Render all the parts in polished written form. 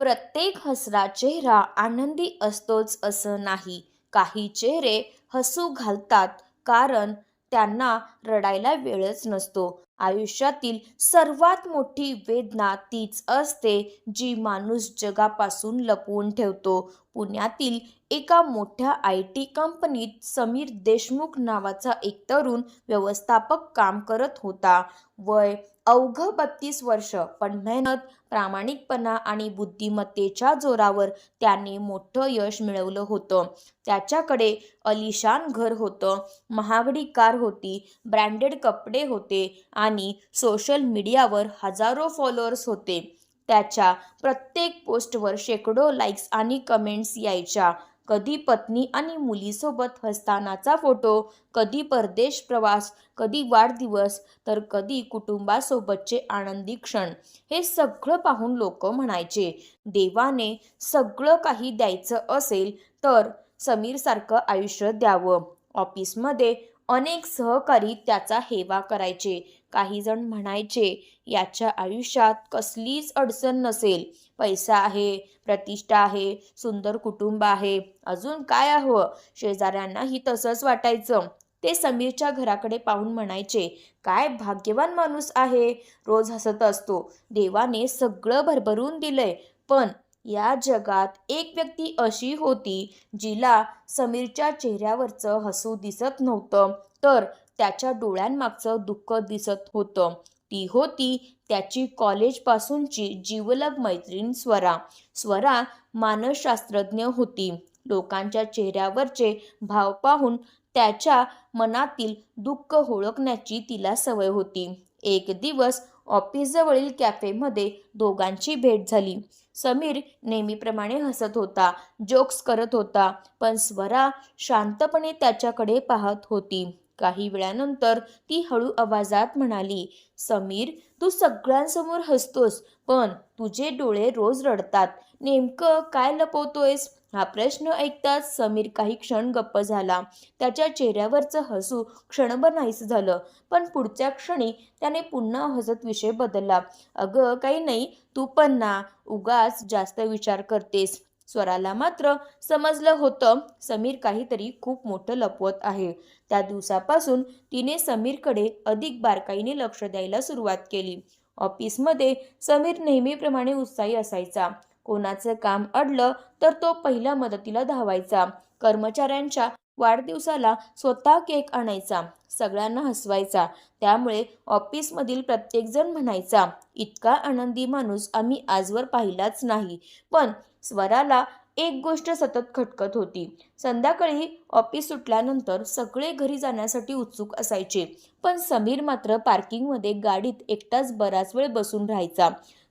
प्रत्येक हसरा चेहरा आनंदी असतोच असं नाही. काही चेहरे हसू घालतात कारण त्यांना रडायला वेळच नसतो. आयुष्यातील सर्वात मोठी वेदना तीच असते जी माणूस जगापासून लपवून ठेवतो. पुण्यातील एका मोठ्या IT कंपनीत समीर देशमुख नावाचा एक तरुण व्यवस्थापक काम करत होता. वय अवघं 32 वर्ष, पण मेहनत, प्रामाणिकपणा आणि बुद्धिमत्तेच्या जोरावर त्याने मोठं यश मिळवलं होतं. त्याच्याकडे अलिशान घर होतं, महागडी कार होती, ब्रँडेड कपडे होते आणि सोशल मीडियावर हजारो फॉलोअर्स होते. त्याच्या प्रत्येक पोस्टवर शेकडो लाईक्स आणि कमेंट्स यायच्या. कधी पत्नी आणि मुलीसोबत हसतानाचा फोटो, कधी परदेश प्रवास, कधी वाढदिवस, तर कधी कुटुंबासोबतचे आनंदी क्षण. हे सगळं पाहून लोक म्हणायचे, देवाने सगळं काही द्यायचं असेल तर समीरसारखं आयुष्य द्यावं. ऑफिसमध्ये अनेक सहकारी त्याचा हेवा करायचे. काही जण म्हणायचे, याच्या आयुष्यात कसलीच अडचण नसेल, पैसा आहे, प्रतिष्ठा आहे, सुंदर कुटुंब आहे, अजून काय हवं. शेजाऱ्यांनाही तसंच वाटायचं. ते समीरच्या घराकडे पाहून म्हणायचे, काय भाग्यवान माणूस आहे, रोज हसत असतो, देवाने सगळं भरभरून दिलंय. पण या जगात एक व्यक्ती अशी होती जिला समीरच्या चेहऱ्यावरचं हसू दिसत नव्हतं, तर त्याच्या डोळ्यांमागचं दुःख दिसत होतं. ती होती त्याची कॉलेजपासूनची जिवलग मैत्रीण स्वरा. स्वरा मानसशास्त्रज्ञ होती. लोकांच्या चेहऱ्यावरचे भाव पाहून त्याच्या मनातील दुःख ओळखण्याची तिला सवय होती. एक दिवस ऑफिसजवळील कॅफेमध्ये दोघांची भेट झाली. समीर नेहमीप्रमाणे हसत होता, जोक्स करत होता, पण स्वरा शांतपणे त्याच्याकडे पाहत होती. काही वेळानंतर ती हळू आवाजात म्हणाली, समीर, तू सगळ्यांसमोर हसतोस, पण तुझे डोळे रोज रडतात. नेमकं काय लपवतोयस? हा प्रश्न ऐकताच समीर काही क्षण गप्प झाला. त्याच्या चेहऱ्यावरचं हसू क्षणभर नाहीसं झालं, पण पुढच्या क्षणी त्याने पुन्हा हसत विषय बदलला. अगं काही नाही, तू पण ना उगाच जास्त विचार करतेस. स्वराला मात्र समजलं होतं समीर काहीतरी खूप मोठं लपवत आहे. त्या दिवसापासून तिने समीरकडे अधिक बारकाईने लक्ष द्यायला सुरुवात केली. ऑफिसमध्ये समीर नेहमीप्रमाणे उत्साही असायचा. कोणाचं काम अडलं तर तो पहिल्या मदतीला धावायचा. कर्मचाऱ्यांच्या वाढदिवसाला स्वतः केक आणायचा. सगळ्यांना हसवायचा. त्यामुळे ऑफिसमधील प्रत्येकजण म्हणायचा, इतका आनंदी माणूस आम्ही आजवर पाहिलाच नाही. पण स्वराला एक गोष्ट सतत खटकत होती. संध्याकाळी ऑफिस सुटल्यानंतर सगळे घरी जाण्यासाठी उत्सुक असायचे, पण समीर मात्र पार्किंगमध्ये गाडीत एकटाच बराच वेळ बसून राहायचा.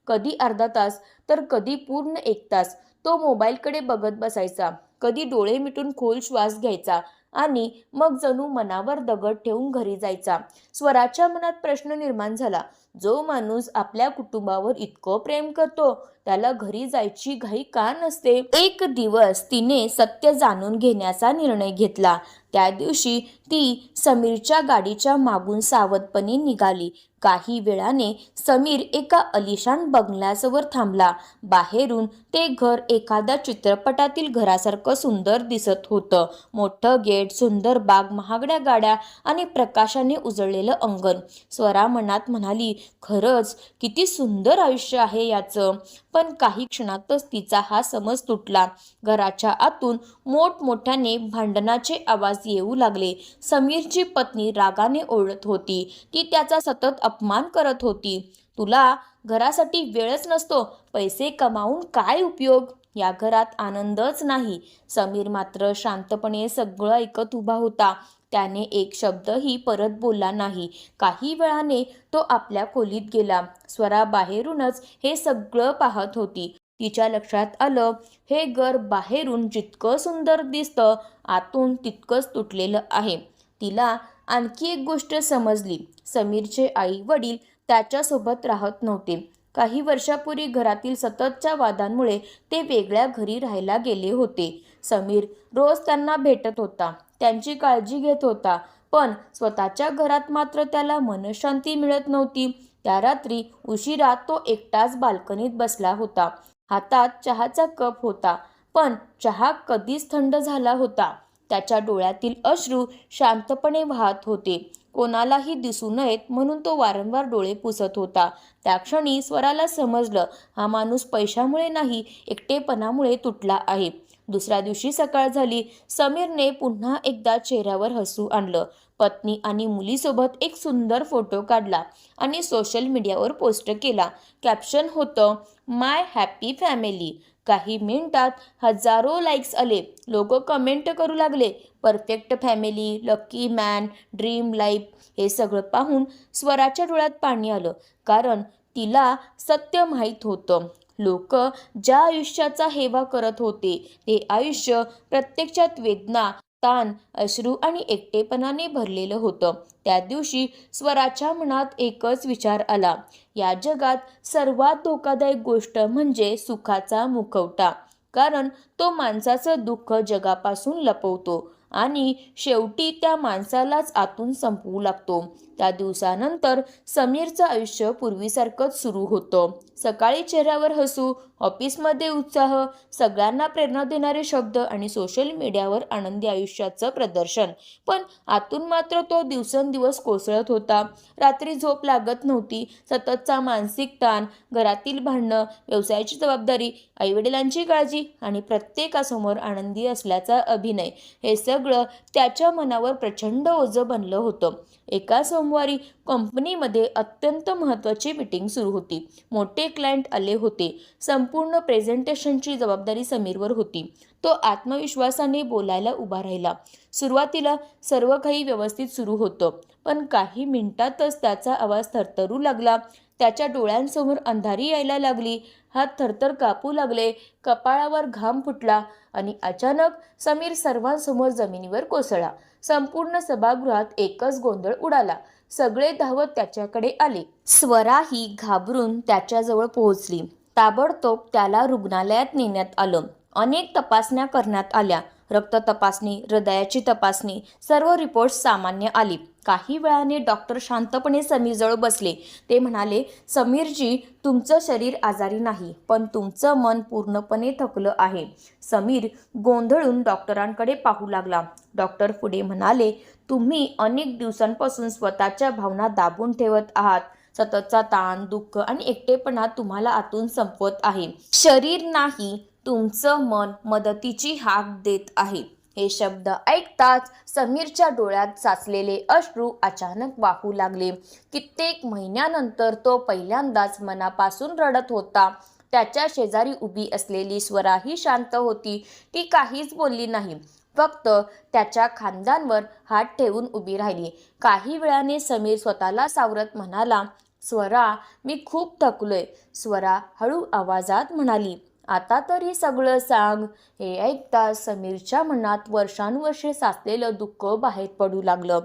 कधी अर्धा तास तर कधी पूर्ण 1 तास तो मोबाईलकडे बघत बसायचा. कधी डोळे मिटून खोल श्वास घ्यायचा आणि मग जणू मनावर दगड ठेवून घरी जायचा. स्वराच्या मनात प्रश्न निर्माण झाला, जो माणूस आपल्या कुटुंबावर इतकं प्रेम करतो त्याला घरी जायची घाई का नसते? एक दिवस तिने सत्य जाणून घेण्याचा निर्णय घेतला. त्या दिवशी ती समीरच्या गाडीच्या मागून सावधपणे निघाली. काही वेळाने समीर एका अलिशान बंगल्यावर थांबला. बाहेरून ते घर एखाद्या चित्रपटातील घरासारखं सुंदर दिसत होतं. मोठं गेट, सुंदर बाग, महागड्या गाड्या आणि प्रकाशाने उजळलेलं अंगण. स्वरा मनात म्हणाली, खरंच किती सुंदर आयुष्य आहे याचं. पण काही क्षणातच तिचा हा समज तुटला. घराच्या आतून मोठमोठ्याने भांडणाचे आवाज येऊ लागले. समीरची पत्नी रागाने ओरडत होती. ती त्याचा सतत अपमान करत होती. तुला घरासाठी वेळच नसतो, पैसे कमावून काय उपयोग, या घरात आनंदच नाही. समीर मात्र शांतपणे सगळं ऐकत उभा होता. त्याने एक शब्दही परत बोलला नाही. काही वेळाने तो आपल्या खोलीत गेला. स्वरा बाहेरूनच हे सगळं पाहत होती. तिच्या लक्षात आलं, हे घर बाहेरून जितकं सुंदर दिसतं, आतून तितकंच तुटलेलं आहे. तिला आणखी एक गोष्ट समजली, समीरचे आई वडील त्याच्यासोबत राहत नव्हते. काही वर्षापूर्वी घरातील सततच्या वादांमुळे ते वेगळ्या घरी राहायला गेले होते. समीर रोज त्यांना भेटत होता, त्यांची काळजी घेत होता, पण स्वतःच्या घरात मात्र त्याला मनशांती मिळत नव्हती. त्या रात्री उशिरा तो एकटाच बाल्कनीत बसला होता. हातात चहाचा कप होता, पण चहा कधीच थंड झाला होता. त्याच्या डोळ्यातील अश्रू शांतपणे वाहत होते. कोणालाही दिसू नयेत म्हणून तो वारंवार डोळे पुसत होता. त्या क्षणी स्वराला समजलं, हा माणूस पैशामुळे नाही, एकटेपणामुळे तुटला आहे. दुसऱ्या दिवशी सकाळ झाली. समीरने पुन्हा एकदा चेहऱ्यावर हसू आणलं. पत्नी आणि मुलीसोबत एक सुंदर फोटो काढला आणि सोशल मीडियावर पोस्ट केला. कॅप्शन होतं, माय हॅपी फॅमिली. काही मिनिटात हजारो लाईक्स आले. लोक कमेंट करू लागले, perfect family, lucky man, dream life. हे सगळं पाहून स्वराच्या डोळ्यात पाणी आलं, कारण तिला सत्य माहीत होतं. लोक ज्या आयुष्याचा हेवा करत होते ते आयुष्य प्रत्यक्षात वेदना, ताण, अश्रू आणि एकटेपणाने भरलेलं होतं. त्या दिवशी स्वराच्या मनात एकच विचार आला, या जगात सर्वात धोकादायक गोष्ट म्हणजे सुखाचा मुखवटा. कारण तो माणसाचं दुःख जगापासून लपवतो आणि शेवटी त्या माणसालाच आतून संपवू लागतो. त्या दिवसानंतर समीरचं आयुष्य पूर्वीसारखंच सुरू होतं. सकाळी चेहऱ्यावर हसू, ऑफिसमध्ये उत्साह, सगळ्यांना प्रेरणा देणारे शब्द आणि सोशल मीडियावर आनंदी आयुष्याचं प्रदर्शन. पण आतून मात्र तो दिवसेंदिवस कोसळत होता. रात्री झोप लागत नव्हती, सततचा मानसिक ताण, घरातील भांडणं, व्यवसायाची जबाबदारी, आईवडिलांची काळजी आणि प्रत्येकासमोर आनंदी असल्याचा अभिनय, हे सगळं त्याच्या मनावर प्रचंड ओझं बनलं होतं. एका सोमवारी कंपनीमध्ये अत्यंत महत्त्वाची मीटिंग सुरू होती. मोठे क्लायंट आले होते. संपूर्ण प्रेझेंटेशनची जबाबदारी समीरवर होती. तो आत्मविश्वासाने बोलायला उभा राहिला. सुरुवातीला सर्व काही व्यवस्थित सुरू होतं, पण काही मिनिटातच त्याचा आवाज थरथरू लागला. त्याच्या डोळ्यांसमोर अंधारी यायला लागली, हात थरथर कापू लागले, कपाळावर घाम फुटला आणि अचानक समीर सर्वांसमोर जमिनीवर कोसळला. संपूर्ण सभागृहात एकच गोंधळ उडाला. सगळे धावत त्याच्याकडे आले. स्वराही घाबरून त्याच्याजवळ पोहोचली. ताबडतोब त्याला रुग्णालयात नेण्यात आलं. अनेक तपासण्या करण्यात आल्या. रक्त तपासणी, हृदयाची तपासणी, सर्व रिपोर्ट्स सामान्य आली. काही वेळाने डॉक्टर शांतपणे समीरजवळ बसले. ते म्हणाले, समीरजी, तुमचं शरीर आजारी नाही, पण तुमचं मन पूर्णपणे थकलं आहे. समीर गोंधळून डॉक्टरांकडे पाहू लागला. डॉक्टर पुढे म्हणाले, तुम्ही अनेक दिवसांपासून स्वतःच्या भावना दाबून ठेवत आहात. सततचा ताण, दुःख आणि एकटेपणा तुम्हाला आतून संपवत आहे. शरीर नाही, तुमचं मन मदतीची हाक देत आहे. हे शब्द ऐकताच समीरच्या डोळ्यात साचलेले अश्रू अचानक वाहू लागले. कित्येक महिन्यानंतर तो पहिल्यांदाच मनापासून रडत होता. त्याच्या शेजारी उभी असलेली स्वराही शांत होती. ती काहीच बोलली नाही, फक्त त्याच्या खांद्यावर हात ठेवून उभी राहिली. काही वेळाने समीर स्वतःला सावरत म्हणाला, स्वरा, मी खूप थकलोय. स्वरा हळू आवाजात म्हणाली, आता तरी सगळं सांग. हे ऐकताच समीरच्या मनात वर्षानुवर्षे साचलेलं दुःख बाहेर पडू लागलं.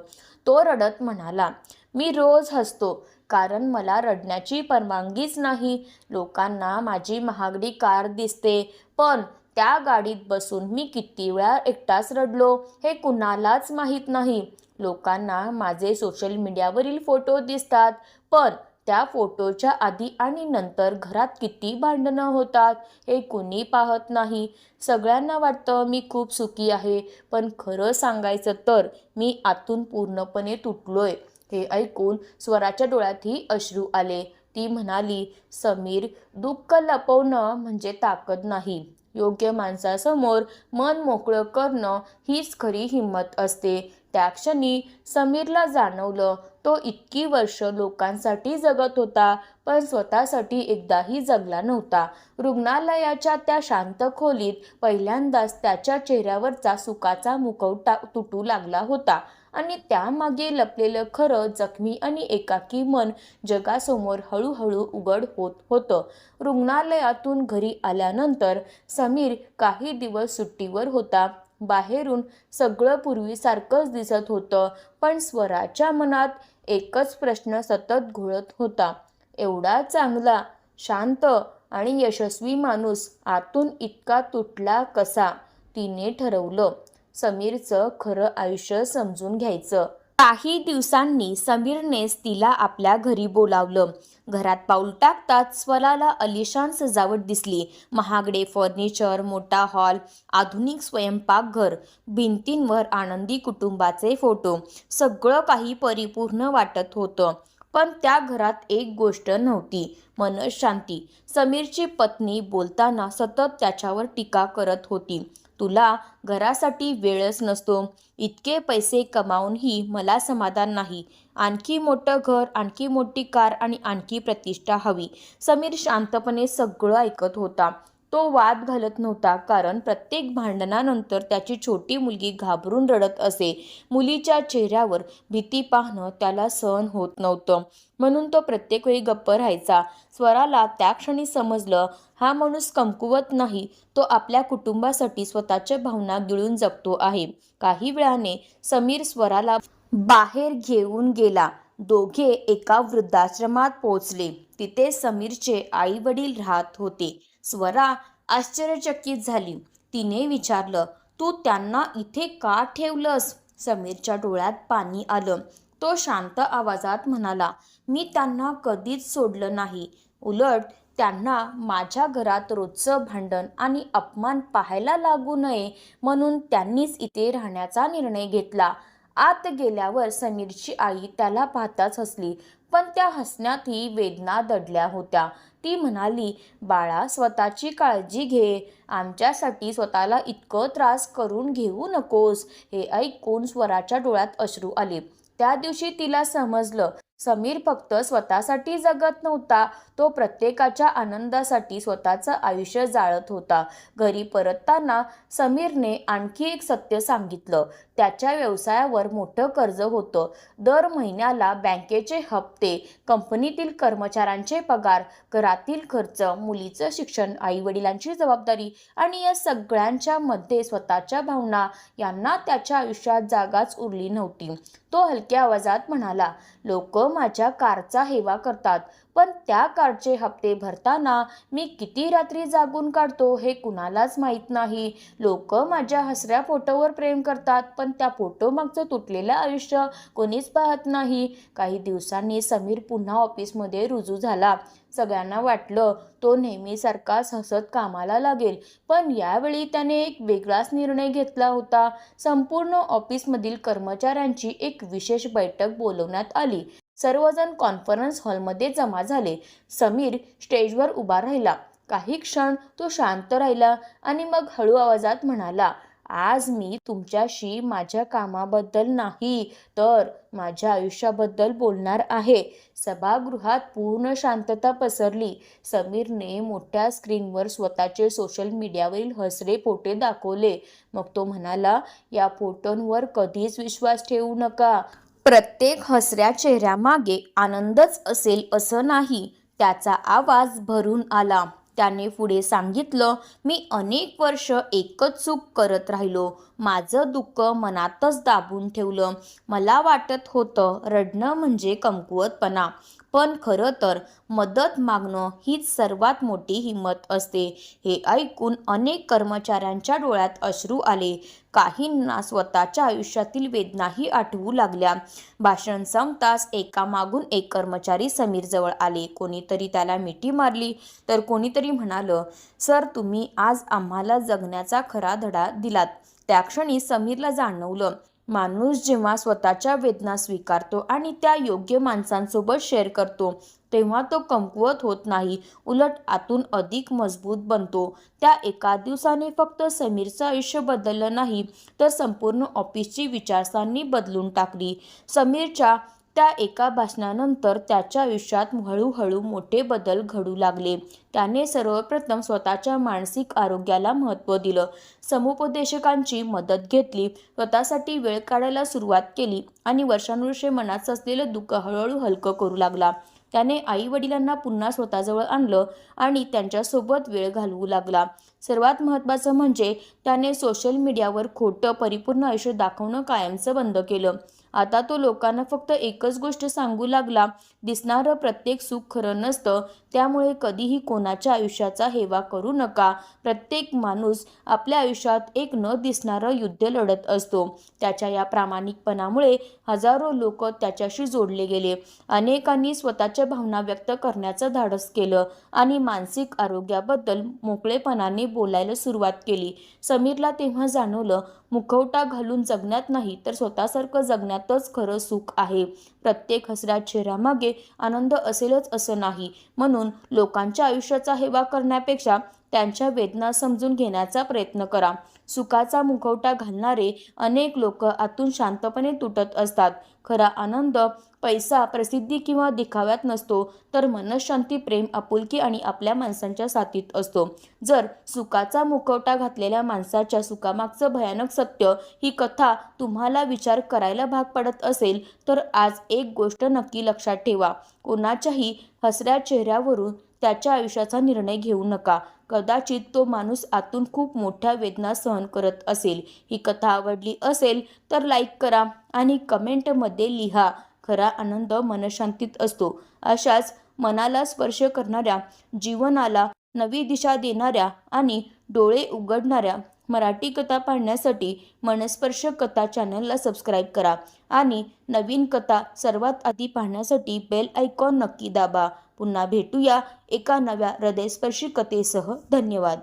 तो रडत म्हणाला, मी रोज हसतो, कारण मला रडण्याची परवानगीच नाही. लोकांना माझी महागडी कार दिसते, पण त्या गाडीत बसून मी किती वेळा एकटाच रडलो हे कुणालाच माहीत नाही. लोकांना माझे सोशल मीडियावरील फोटो दिसतात, पण त्या फोटोच्या आधी आणि नंतर घरात किती भांडणं होतात हे कुणी पाहत नाही. सगळ्यांना वाटतं मी खूप सुखी आहे, पण खरं सांगायचं तर मी आतून पूर्णपणे तुटलोय. हे ऐकून स्वराच्या डोळ्यातही अश्रू आले. ती म्हणाली, समीर, दुःख लपवणं म्हणजे ताकद नाही. योग्य माणसासमोर मन मोकळं करणं हीच खरी हिंमत असते. त्या क्षणी समीरला जाणवलं, तो इतकी वर्ष लोकांसाठी जगत होता, पण स्वतःसाठी एकदाही जगला नव्हता. रुग्णालयाच्या त्या शांत खोलीत पहिल्यांदाच त्याच्या चेहऱ्यावरचा सुखाचा मुखवटा तुटू लागला होता आणि त्यामागे लपलेलं खरं जखमी आणि एकाकी मन जगासमोर हळूहळू उघड होत होतं. रुग्णालयातून घरी आल्यानंतर समीर काही दिवस सुट्टीवर होता. बाहेरून सगळं पूर्वीसारखंच दिसत होतं, पण स्वराच्या मनात एकच प्रश्न सतत घोळत होता, एवढा चांगला, शांत आणि यशस्वी माणूस आतून इतका तुटला कसा? तिने ठरवलं, समीरचं खरं आयुष्य समजून घ्यायचं. काही दिवसांनी समीरनेच तिला आपल्या घरी बोलावलं. घरात पाऊल टाकताच स्वराला आलिशान सजावट दिसली. महागडे फर्निचर, मोठा हॉल, आधुनिक स्वयंपाकघर, भिंतींवर आनंदी कुटुंबाचे फोटो, सगळं काही परिपूर्ण वाटत होतं. पण त्या घरात एक गोष्ट नव्हती, मनःशांती. समीरची पत्नी बोलताना सतत त्याच्यावर टीका करत होती. तुला घरासाठी वेळच नसतो. इतके पैसे कमावूनही मला समाधान नाही. आणखी मोठं घर, आणखी मोठी कार आणि आणखी प्रतिष्ठा हवी. समीर शांतपणे सगळं ऐकत होता. तो वाद घालत नव्हता, कारण प्रत्येक भांडणानंतर त्याची छोटी मुलगी घाबरून रडत असे. मुलीच्या चेहऱ्यावर भीती पाहणं त्याला सहन होत नव्हतं, म्हणून तो प्रत्येक वेळी गप्प राहायचा. स्वराला त्या क्षणी समजलं, हा माणूस कमकुवत नाही, तो आपल्या कुटुंबासाठी स्वतःच्या भावना गिळून जगतो आहे. काही वेळाने समीर स्वराला बाहेर घेऊन गेला. दोघे एका वृद्धाश्रमात पोहोचले. तिथे समीरचे आई वडील राहत होते. स्वरा आश्चर्यचकित झाली. तिने विचारलं, तू त्यांना इथे का ठेवलंस? समीरच्या डोळ्यात पाणी आलं. तो शांत आवाजात म्हणाला, मी त्यांना कधीच सोडलं नाही. उलट त्यांना माझ्या घरात रोजचं भांडण आणि अपमान पाहायला लागू नये म्हणून त्यांनीच इथे राहण्याचा निर्णय घेतला. आत गेल्यावर समीरची आई त्याला पाहताच हसली, पण त्या हसण्यातही वेदना दडल्या होत्या. ती म्हणाली, बाळा, स्वतःची काळजी घे. आमच्यासाठी स्वतःला इतकं त्रास करून घेऊ नकोस. हे ऐकून स्वराच्या डोळ्यात अश्रू आले. त्या दिवशी तिला समजलं, समीर फक्त स्वतःसाठी जगत नव्हता, तो प्रत्येकाच्या आनंदासाठी स्वतःचं आयुष्य जाळत होता. घरी परतताना समीरने आणखी एक सत्य सांगितलं. त्याच्या व्यवसायावर मोठं कर्ज होतं. दर महिन्याला बँकेचे हप्ते, कंपनीतील कर्मचाऱ्यांचे पगार, घरातील खर्च, मुलीचं शिक्षण, आईवडिलांची जबाबदारी आणि या सगळ्यांच्या मध्ये स्वतःच्या भावना यांना त्याच्या आयुष्यात जागाच उरली नव्हती. तो हलक्या आवाजात म्हणाला, लोक माझ्या कारचा हेवा करतात, पण त्या कारचे हप्ते भरताना मी किती रात्री जागून काढतो हे कुणालाच माहीत नाही. लोक माझ्या हसऱ्या फोटोवर प्रेम करतात, पण त्या फोटोमागचं तुटलेलं आयुष्य कोणीच पाहत नाही. काही दिवसांनी समीर पुन्हा ऑफिसमध्ये रुजू झाला. सगळ्यांना वाटलं तो नेहमीसारखाच हसत कामाला लागेल, पण यावेळी त्याने एक वेगळाच निर्णय घेतला होता. संपूर्ण ऑफिसमधील कर्मचाऱ्यांची एक विशेष बैठक बोलवण्यात आली. सर्वजण कॉन्फरन्स हॉलमध्ये जमा झाले. समीर स्टेजवर उभा राहिला. काही क्षण तो शांत राहिला आणि मग हळू आवाजात म्हणाला, आज मी तुमच्याशी माझ्या कामाबद्दल नाही, तर माझ्या आयुष्याबद्दल बोलणार आहे. सभागृहात पूर्ण शांतता पसरली. समीरने मोठ्या स्क्रीनवर स्वतःचे सोशल मीडियावरील हसरे फोटो दाखवले. मग तो म्हणाला, या फोटोंवर कधीच विश्वास ठेवू नका. प्रत्येक हसऱ्या चेहऱ्यामागे आनंदच असेल असं नाही. त्याचा आवाज भरून आला. त्याने पुढे सांगितलं, मी अनेक वर्ष एकच चूक करत राहिलो. माझं दुःख मनातच दाबून ठेवलं. मला वाटत होतं रडणं म्हणजे कमकुवतपणा, पण खरं तर मदत मागणं हीच सर्वात मोठी हिंमत असते. हे ऐकून अनेक कर्मचाऱ्यांच्या डोळ्यात अश्रू आले. काहींना स्वतःच्या आयुष्यातील वेदनाही आठवू लागल्या. भाषण संपताच एकामागून एक कर्मचारी समीरजवळ आले. कोणीतरी त्याला मिठी मारली, तर कोणीतरी म्हणालं, सर, तुम्ही आज आम्हाला जगण्याचा खरा धडा दिलात. त्या क्षणी समीरला जाणवलं, माणूस जेव्हा स्वतःच्या वेदना स्वीकारतो आणि त्या योग्य माणसांसोबत शेअर करतो, तेव्हा तो कमकुवत होत नाही, उलट आतून अधिक मजबूत बनतो. त्या एका दिवसाने फक्त समीरचं आयुष्य बदललं नाही, तर संपूर्ण ऑफिसची विचारसरणी बदलून टाकली. समीरच्या त्या एका भाषणानंतर त्याच्या आयुष्यात हळूहळू मोठे बदल घडू लागले. त्याने सर्वप्रथम स्वतःच्या मानसिक आरोग्याला महत्त्व दिलं, समुपदेशकांची मदत घेतली, स्वतःसाठी वेळ काढायला सुरुवात केली आणि वर्षानुवर्षे मनात असलेलं दुःख हळूहळू हलकं करू लागला. त्याने आई वडिलांना पुन्हा स्वतःजवळ आणलं आणि त्यांच्यासोबत वेळ घालवू लागला. सर्वात महत्त्वाचं म्हणजे त्याने सोशल मीडियावर खोटं परिपूर्ण आयुष्य दाखवणं कायमचं बंद केलं. आता तो लोकांना फक्त एकच गोष्ट सांगू लागला, दिसणारं प्रत्येक सुख खरं नसतं, त्यामुळे कधीही कोणाच्या आयुष्याचा हेवा करू नका. प्रत्येक माणूस आपल्या आयुष्यात एक न दिसणारं युद्ध लढत असतो. त्याच्या या प्रामाणिकपणामुळे हजारो लोक त्याच्याशी जोडले गेले. अनेकांनी स्वतःच्या भावना व्यक्त करण्याचं धाडस केलं आणि मानसिक आरोग्याबद्दल मोकळेपणाने बोलायला सुरुवात केली. समीरला तेव्हा जाणवलं, मुखवटा घालून जगण्यात नाही तर स्वतःसारखं जगण्यातच खरं सुख आहे. प्रत्येक हसऱ्या चेहऱ्यामागे आनंद असेलच असं नाही. म्हणून लोकांच्या आयुष्याचा हेवा करण्यापेक्षा त्यांच्या वेदना समजून घेण्याचा प्रयत्न करा. सुखाचा मुखवटा घालणारे अनेक लोक आतून शांतपणे तुटत असतात. खरा आनंद पैसा, प्रसिद्धी किंवा दिखाव्यात नसतो, तर मनःशांती, प्रेम, आपुलकी आणि आपल्या माणसांच्या साथीत असतो. जर सुखाचा मुखवटा घातलेल्या माणसाच्या सुखामागचं भयानक सत्य ही कथा तुम्हाला विचार करायला भाग पडत असेल, तर आज एक गोष्ट नक्की लक्षात ठेवा. कोणाच्याही हसऱ्या चेहऱ्यावरून त्याच्या आयुष्याचा निर्णय घेऊ नका. कदाचित तो माणूस आतून खूप मोठ्या वेदना सहन करत असेल. ही कथा आवडली असेल तर लाईक करा आणि कमेंटमध्ये लिहा, खरा आनंद मनःशांतीत असतो. अशाच मनाला स्पर्श करणाऱ्या, जीवनाला नवी दिशा देणाऱ्या आणि डोळे उघडणाऱ्या मराठी कथा पाहण्यासाठी मनस्पर्श कथा चॅनलला सबस्क्राईब करा आणि नवीन कथा सर्वात आधी पाहण्यासाठी बेल आयकॉन नक्की दाबा. पुन्हा भेटूया एका नव्या हृदयस्पर्शी कथेसह. धन्यवाद.